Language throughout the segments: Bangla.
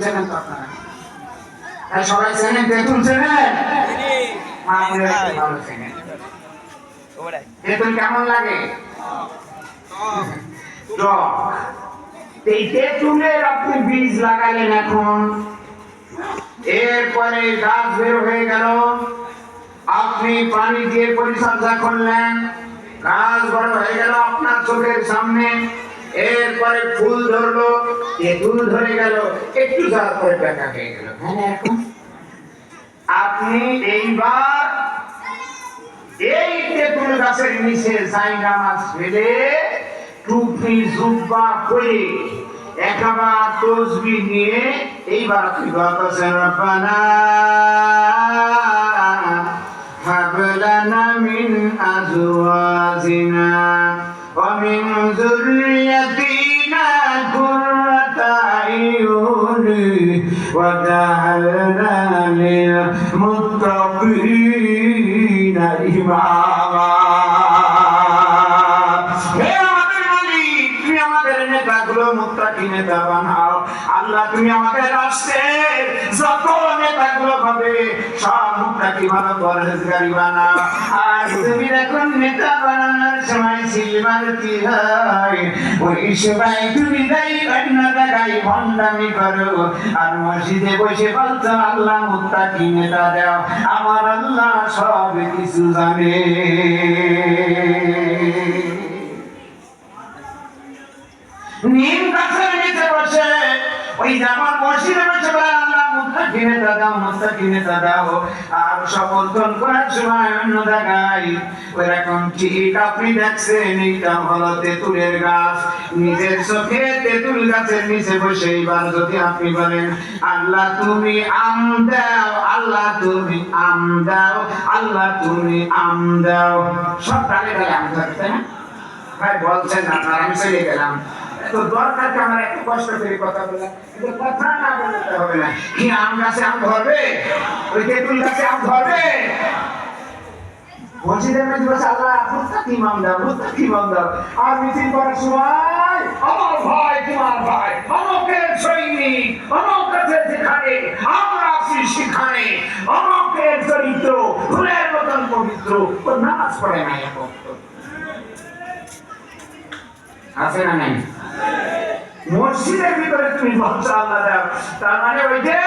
চেনেন তো আপনারা? সবাই চেনেন, তেঁতুল চেনেন? মামুরা একটু ভালো চেনেন। তেঁতুল কেমন লাগে? টক। এই তেঁতুলের আপনি বীজ লাগালেন এখন, এরপরে গাছ বের হয়ে গেল, আপনি পানি দিয়ে পরিচর্যা করলেন, গাছ বড় হয়ে গেল আপনার চোখের সামনে, এরপরে ফুল ধরলো, তেঁতুল ধরে গেল, একটু যাওয়ার পরে বেঁকা হয়ে গেল। এখন আপনি এইবার এই তেঁতুল গাছের নিচে জায়গা মাছ ফেলে টুপি জুব্বা করে একেবারে তসবিহ নিয়ে এইবার আপনি দোয়া করছেন, রব্বানা হাব লানা মিন আজওয়াজিনা ওয়া মিন যুররিয়াতিনা কুররাতা আয়ুনি ওয়াজআলনা লিল মুত্তাকিনা ইমামা। আল্লাহ তুমি আমাদের রাষ্ট্রের যত নেতাগুলো হবে সব মুত্তাকি ভালো পরহেজগারি বানাও। আর তুমি এখন নেতা বানানোর সময় সিলমারতি হয়, ওই সময় তুমি যাই অন্য জায়গায় ভণ্ডামি করো আর মসজিদে বসে বলছো আল্লাহ মুত্তাকি নেতা দাও। আমার আল্লাহ সব কিছু জানে। নিম গাছের নিচে বসে ওই যেমন মসজিদে বসে বলে আল্লাহ মুত্তাকি নেতা দাও, মুত্তাকি নেতা দাও, আর সমর্থন করার সময় অন্য জায়গায় ওইরকম ঠিক আপনি দেখছেন এইটা হলো তেঁতুলের গাছ, নিজের চোখে তেঁতুল গাছের নিচে বসে এইবার যদি আপনি বলেন আল্লাহ তুমি আম দাও, আল্লাহ তুমি আম দাও, আল্লাহ তুমি আম দাও, সব ডালে ডালে আম থাকতে না ভাই বলছেন আপনার, আমি চলে গেলাম। তো দরকার কি আমার একটু কষ্ট করে কথা বলা, কিন্তু কথা না বলতে হবে না। কি আম গাছে আম ধরবে? ওই তেঁতুল গাছে আম ধরবে? মসজিদের মধ্যে বসে আল্লাহ মুত্তাকি ইমাম দাও, মুত্তাকি ইমাম দাও, আর মিছিল করার সময় আমার ভাই তোমার ভাই অমুকের সৈনিক অমুক কাছে যেখানে আমরা আছি সেখানে অমুকের চরিত্র ফুলের মতন পবিত্র, ও নামাজ পড়ে না এখন আছে না নাই? মসজিদের ভিতরে তুমি বলছো আল্লাহ দাও, তার মানে ওই যে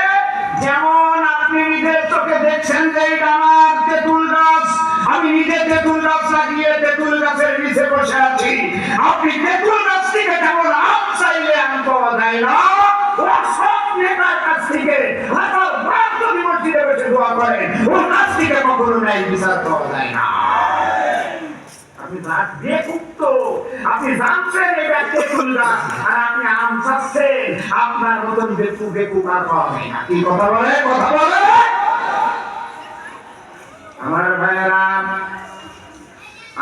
যেমন আপনি নিজের চোখে দেখছেন যে এইটা আমার তেঁতুল গাছ, আমি নিজে তেঁতুল গাছ লাগিয়ে তেঁতুল গাছের নিচে বসে আছি, আপনি তেঁতুল গাছ থেকে যেমন আম চাইলে আম পাওয়া যায় না, ওরা সব নেতার কাছ থেকে হাজার বার যদি মসজিদে বসে দোয়া করেন ওর কাছ থেকে কখনো ন্যায় বিচার পাওয়া যায় না। আপনি জানছেন এটা তেঁতুল গাছ আর আপনি আম চাচ্ছেন, আপনার মতন বেকু বেকু আর পাওয়া যায় না। কি কথা বলে, কথা বলে আমার ভাইয়েরা,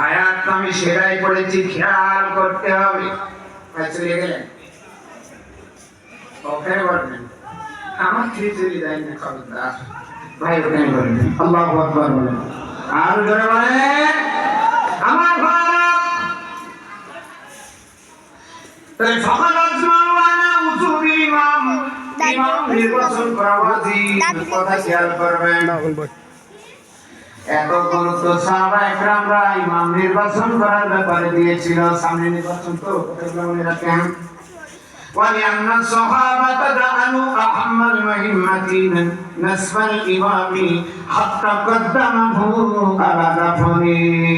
আয়াত আমি সেটাই পড়েছি, খেয়াল করতে হবে। চলে গেলেন ওখানে বলবেন আমার খিচুড়ি দেয় না, খবরদার ভাই ওখানে বলবেন আল্লাহু আকবার বলেন, আর জোরে বলেন আমার ভাই। নির্বাচন করা উচিত, কথা খেয়াল করবেন। এত গুরুত্ব সাহাবায়ে কেরামরা ইমাম নির্বাচন করার ব্যাপারে দিয়েছিল। সামনে নির্বাচন তো মনে রাখেন। ولأن الصحابة جعلوا أهم المهمة نصب الإمام حتى قدمه على دفنه